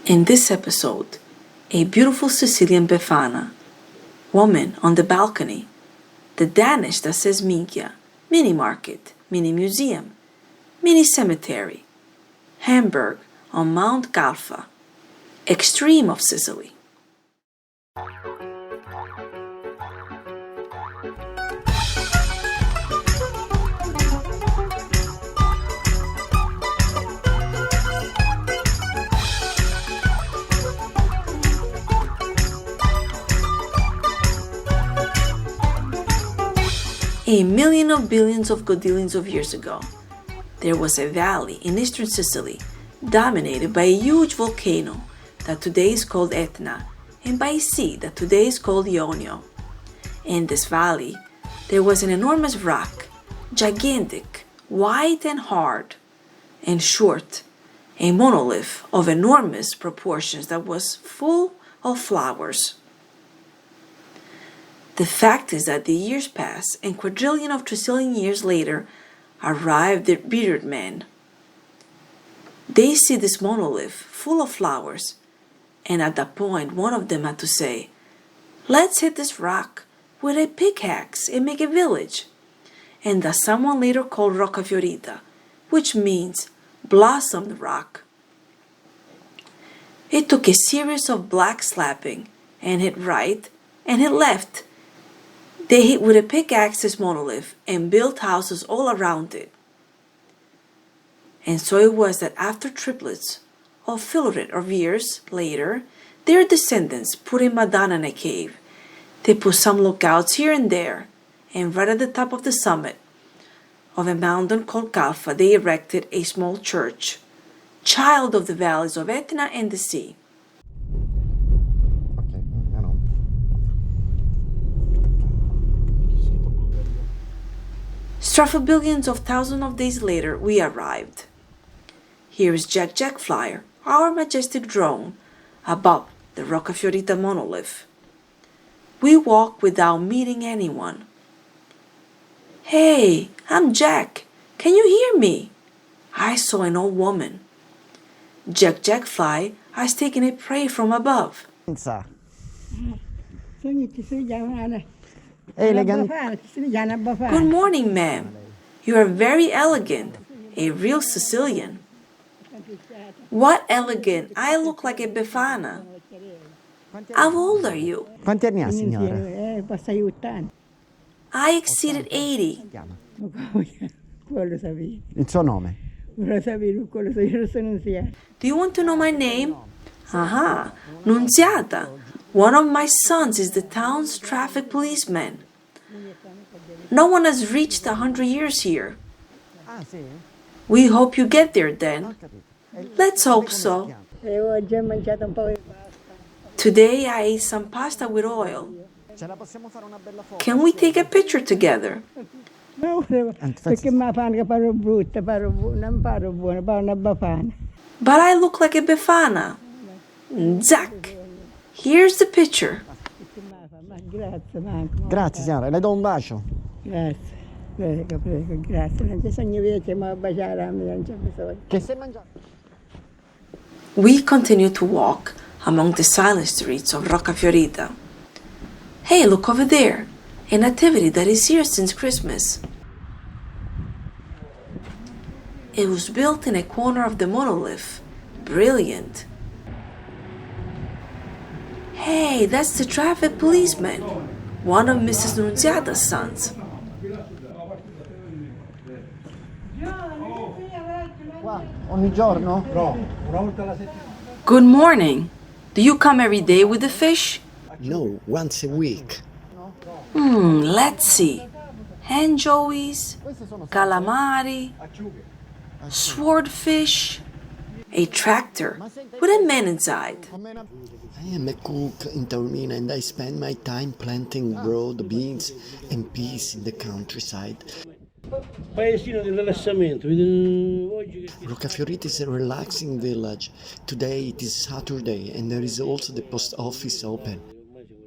In this episode, a beautiful Sicilian Befana, woman on the balcony, the Danish that says minchia, mini market, mini museum, mini cemetery, Hamburg on Mount Galfa, extreme of Sicily. A million of billions of godillions of years ago, there was a valley in eastern Sicily dominated by a huge volcano that today is called Etna and by a sea that today is called Ionio. In this valley, there was an enormous rock, gigantic, white and hard, and short, a monolith of enormous proportions that was full of flowers. The fact is that the years pass, and quadrillion of trillion years later arrived the bearded men. They see this monolith full of flowers, and at that point one of them had to say, "Let's hit this rock with a pickaxe and make a village," and that someone later called Roccafiorita, which means blossomed rock. It took a series of black slapping, and hit right, and hit left. They hit with a pickaxe this monolith and built houses all around it. And so it was that after triplets of filled of years later, their descendants put a Madonna in a cave. They put some lookouts here and there, and right at the top of the summit of a mountain called Galfa, they erected a small church, child of the valleys of Etna and the sea. Billions of thousands of days later, we arrived. Here is Jack Flyer, our majestic drone, above the Roccafiorita monolith. We walk without meeting anyone. "Hey, I'm Jack. Can you hear me?" I saw an old woman. Jack Fly has taken a prey from above. Good morning, ma'am. You are very elegant, a real Sicilian. What elegant? I look like a Befana. How old are you? Quanti anni ha, signora? I exceeded 80. Il suo nome? Do you want to know my name? Aha, Nunziata. One of my sons is the town's traffic policeman. No one has reached 100 years here. We hope you get there then. Let's hope so. Today I ate some pasta with oil. Can we take a picture together? But I look like a Befana. Zac, here's the picture. Grazie, signora. Le do un bacio. We continue to walk among the silent streets of Roccafiorita. Hey, look over there, a nativity that is here since Christmas. It was built in a corner of the monolith. Brilliant. Hey, that's the traffic policeman, one of Mrs. Nunziata's sons. Ogni giorno? Good morning. Do you come every day with the fish? No, once a week. Let's see. Anchovies, calamari, swordfish, a tractor with a man inside. I am a cook in Taormina and I spend my time planting broad beans and peas in the countryside. Roccafiorita is a relaxing village. Today it is Saturday and there is also the post office open.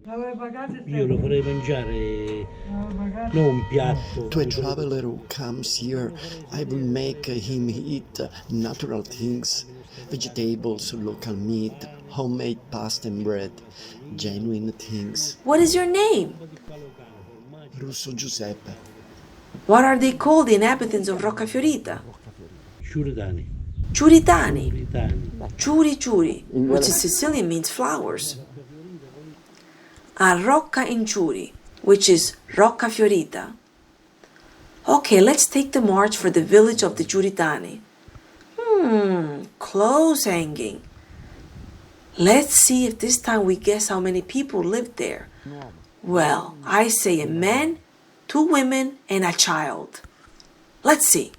Io lo farei mangiare, non un piatto. To a traveler who comes here, I will make him eat natural things. vegetables, local meat, homemade pasta and bread, genuine things. What is your name? Russo Giuseppe. What are they called, the inhabitants of Roccafiorita? Ciuridani. Ciuritani. Ciuritani. Churi churi, which in Sicilian means flowers. A Rocca in Churi, which is Roccafiorita. Okay, let's take the march for the village of the Ciuritani. Clothes hanging. Let's see if this time we guess how many people lived there. Well, I say a man, 2 women, and a child. Let's see.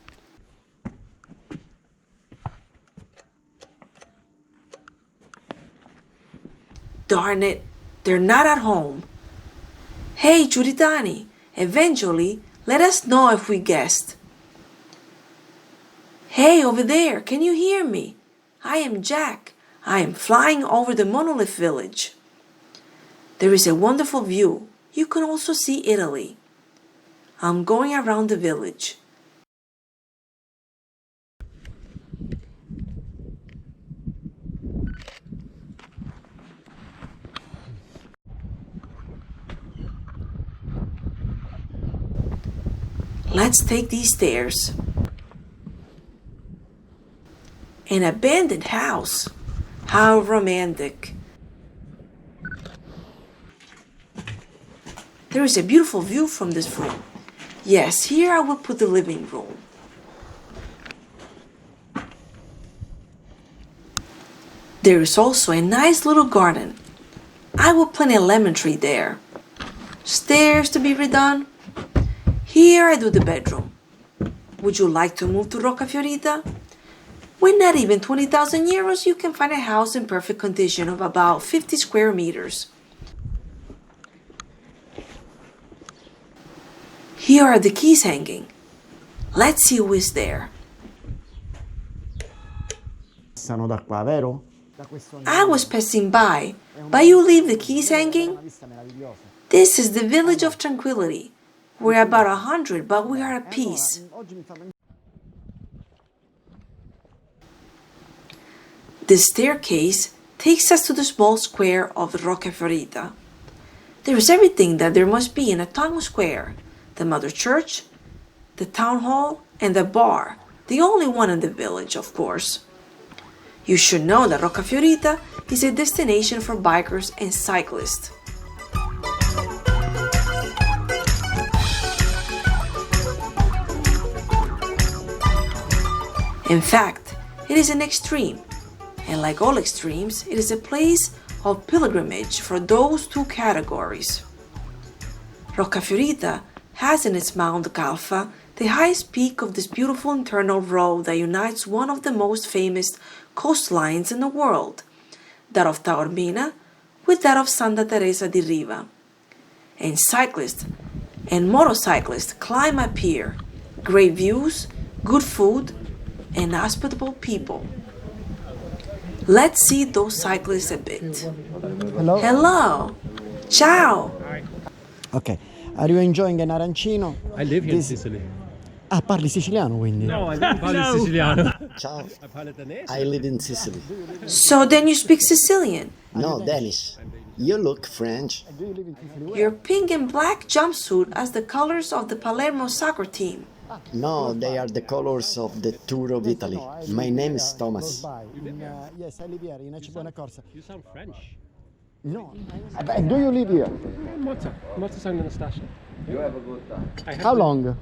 Darn it, they're not at home. Hey, Ciuritani, eventually, let us know if we guessed. Hey, over there, can you hear me? I am Jack. I am flying over the monolith village. There is a wonderful view. You can also see Italy. I'm going around the village. Let's take these stairs. An abandoned house. How romantic. There is a beautiful view from this room. Yes, here I will put the living room. There is also a nice little garden. I will plant a lemon tree there. Stairs to be redone. Here I do the bedroom. Would you like to move to Roccafiorita? With not even 20,000 euros, you can find a house in perfect condition of about 50 square meters. Here are the keys hanging. Let's see who is there. Passano da qua, vero? I was passing by, but you leave the keys hanging? This is the village of tranquility. We're about 100, but we are at peace. The staircase takes us to the small square of Roccafiorita. There is everything that there must be in a town square. The mother church, the town hall, and the bar, the only one in the village, of course. You should know that Roccafiorita is a destination for bikers and cyclists. In fact, it is an extreme, and like all extremes, it is a place of pilgrimage for those 2 categories. Roccafiorita has in its Mount Calfa the highest peak of this beautiful internal road that unites one of the most famous coastlines in the world, that of Taormina with that of Santa Teresa di Riva. And cyclists and motorcyclists climb up here. Great views, good food, and hospitable people. Let's see those cyclists a bit. Hello? Hello! Ciao! Ok. Are you enjoying an arancino? I live here in Sicily. Ah, parli siciliano quindi? No, I don't parlo siciliano. Ciao, I parlo danese. I live in Sicily. So then you speak Sicilian. No, Danish. You look French. Your pink and black jumpsuit as the colors of the Palermo soccer team. No, they are the colors of the Tour of Italy. My name is Thomas. Yes, I live here in Buona Corsa. You sound French. No. Do you live here? Malta sound Anastasia. How long?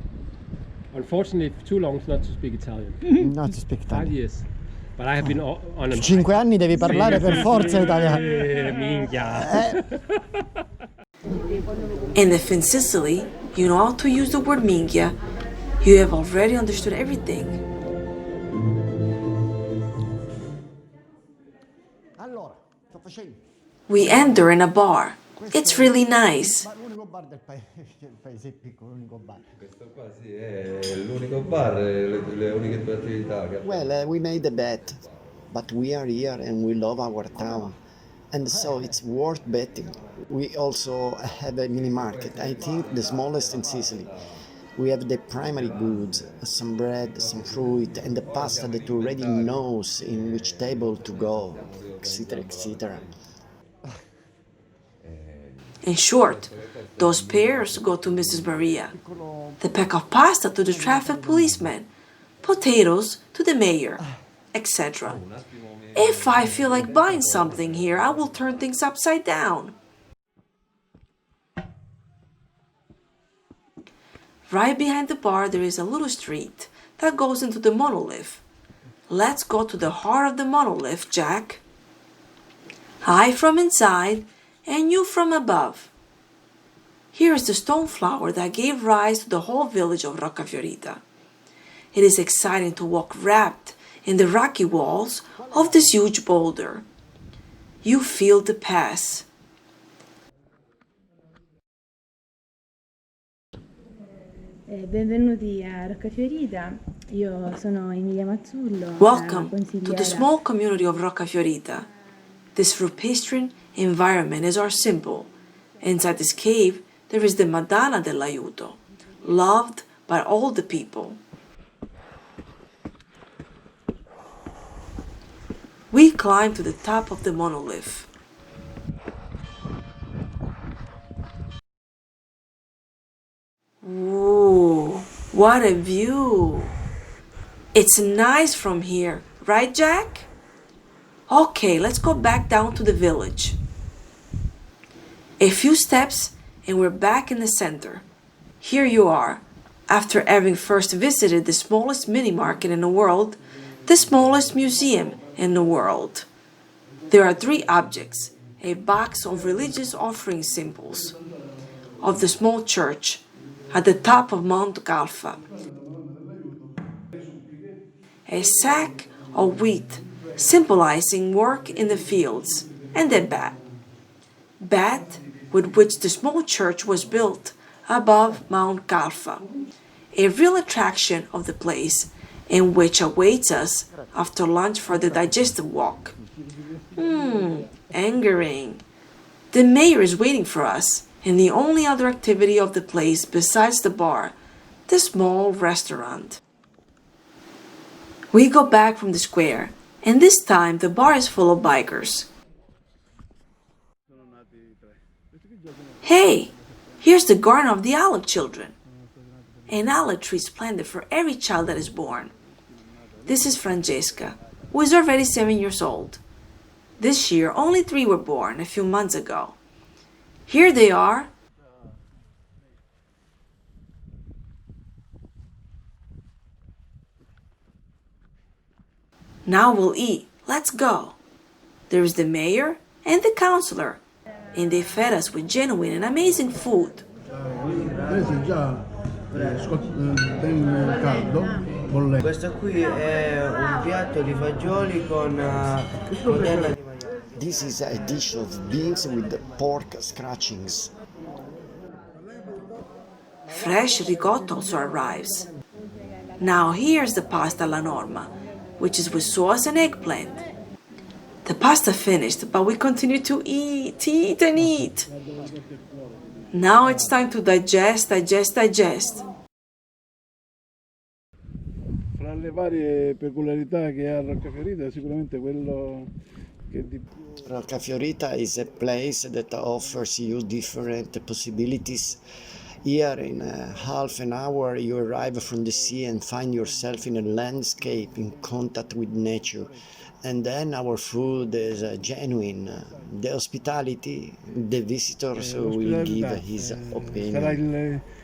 Unfortunately, too long not to speak Italian. Not to speak 5 Italian. years. But I have been on a... 5 anni devi parlare per forza italiano. Minchia. And if in Sicily you know how to use the word minchia, you have already understood everything. Allora, sto facendo. We enter in a bar. It's really nice. L'unico bar del paese è piccolo, l'unico bar. Questo qua sì, è l'unico bar, le uniche 2 attività che Well, we made a bet, but we are here and we love our town. And so it's worth betting. We also have a mini market, I think the smallest in Sicily. We have the primary goods, some bread, some fruit, and the pasta that already knows in which table to go, etc., etc. In short, those pears go to Mrs. Maria, the pack of pasta to the traffic policeman, potatoes to the mayor, etc. If I feel like buying something here, I will turn things upside down. Right behind the bar, there is a little street that goes into the monolith. Let's go to the heart of the monolith, Jack. I from inside and you from above. Here is the stone flower that gave rise to the whole village of Roccafiorita. It is exciting to walk wrapped in the rocky walls of this huge boulder. You feel the pass. Benvenuti a Roccafiorita, io sono Emilia Mazzullo. Welcome to the small community of Roccafiorita. This fruit-pastry environment is our symbol. Inside this cave, there is the Madonna dell'Aiuto, loved by all the people. We climb to the top of the monolith. Ooh, what a view! It's nice from here, right, Jack? Okay, let's go back down to the village. A few steps and we're back in the center. Here you are, after having first visited the smallest mini market in the world, the smallest museum in the world. There are three objects: a box of religious offering symbols of the small church at the top of Mount Galfa, a sack of wheat symbolizing work in the fields, and a bat with which the small church was built above Mount Galfa, a real attraction of the place and which awaits us after lunch for the digestive walk. Angering. The mayor is waiting for us, and the only other activity of the place besides the bar, the small restaurant. We go back from the square, and this time the bar is full of bikers. Hey, here's the garden of the olive children. An olive tree is planted for every child that is born. This is Francesca, who is already 7 years old. This year, only 3 were born a few months ago. Here they are. Now we'll eat. Let's go. There is the mayor and the councillor, and they fed us with genuine and amazing food. Questo qui è un piatto di fagioli con cotella di maiale. This is a dish of beans with pork scratchings. Fresh ricotta also arrives. Now here's the pasta alla norma, which is with sauce and eggplant. The pasta finished, but we continue to eat and eat. Now it's time to digest. Fra le varie peculiarità che ha Roccafiorita, sicuramente quello che di più... Roccafiorita is a place that offers you different possibilities. Here in half an hour you arrive from the sea and find yourself in a landscape in contact with nature. And then our food is genuine. The hospitality, the visitors will give his opinion. Sarà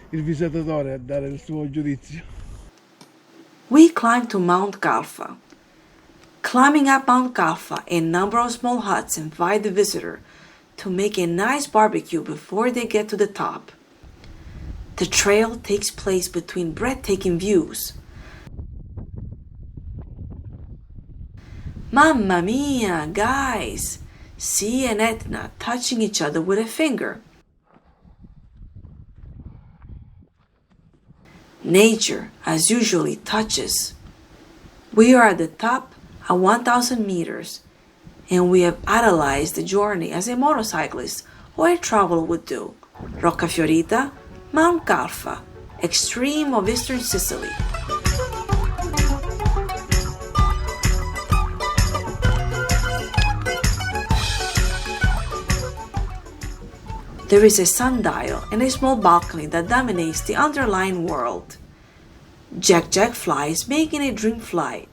il visitatore a dare il suo giudizio. We climb to Mount Galfa. Climbing up Mount Galfa, a number of small huts invite the visitor to make a nice barbecue before they get to the top. The trail takes place between breathtaking views. Mamma mia, guys! Sea and Etna touching each other with a finger. Nature, as usually, touches. We are at the top at 1,000 meters, and we have idolized the journey as a motorcyclist or a traveler would do. Roccafiorita, Mount Galfa, extreme of eastern Sicily. There is a sundial and a small balcony that dominates the underlying world. Jack flies making a dream flight.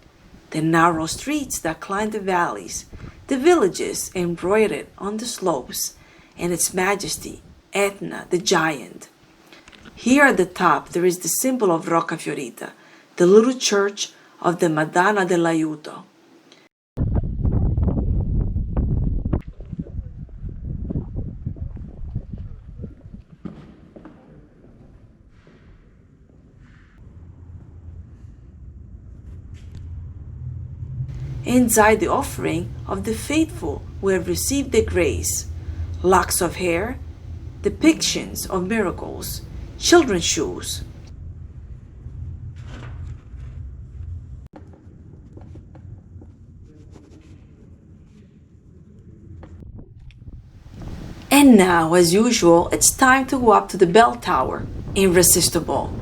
The narrow streets that climb the valleys, the villages embroidered on the slopes, and its majesty, Etna the giant. Here at the top there is the symbol of Roccafiorita, the little church of the Madonna dell'Aiuto. Inside the offering of the faithful who have received the grace, locks of hair, depictions of miracles, children's shoes. And now, as usual, it's time to go up to the bell tower, irresistible.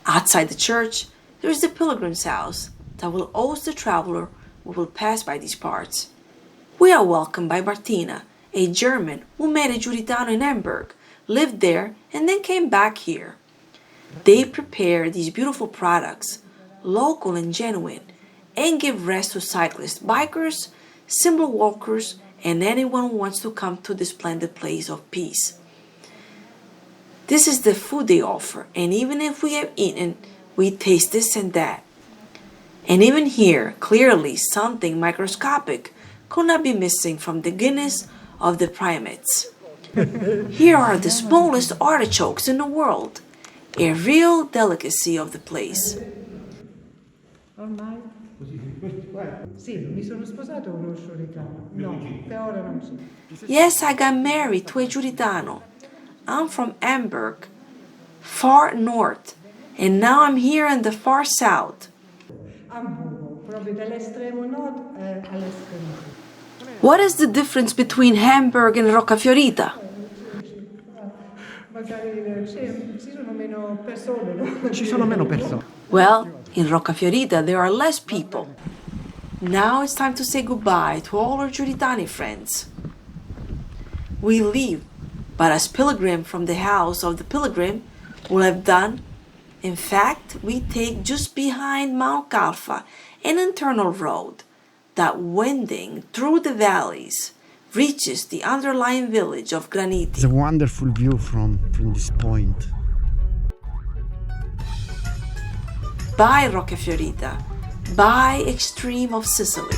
Outside the church, there is the pilgrim's house that will host the traveler who will pass by these parts. We are welcomed by Martina, a German who met a Giuritano in Hamburg, lived there, and then came back here. They prepare these beautiful products, local and genuine, and give rest to cyclists, bikers, simple walkers, and anyone who wants to come to this splendid place of peace. This is the food they offer, and even if we have eaten, we taste this and that. And even here, clearly something microscopic could not be missing from the Guinness of the primates. Here are the smallest artichokes in the world, a real delicacy of the place. Ormai? Sì, mi sono sposato con uno scioritano. No, per ora non c'è. Yes, I got married to a Giuritano. I'm from Hamburg, far north, and now I'm here in the far south. Hamburgo, proprio dall'estremo nord all'estremo sud. What is the difference between Hamburg and Roccafiorita? Magari ci sono meno persone, no? Ci sono meno persone. Well, in Roccafiorita there are less people. Now it's time to say goodbye to all our Giuritani friends. We leave, but as pilgrim from the house of the pilgrim will have done, in fact, we take just behind Mount Calfa an internal road that, wending through the valleys, reaches the underlying village of Graniti. It's a wonderful view from this point. By Roccafiorita, by extreme of Sicily.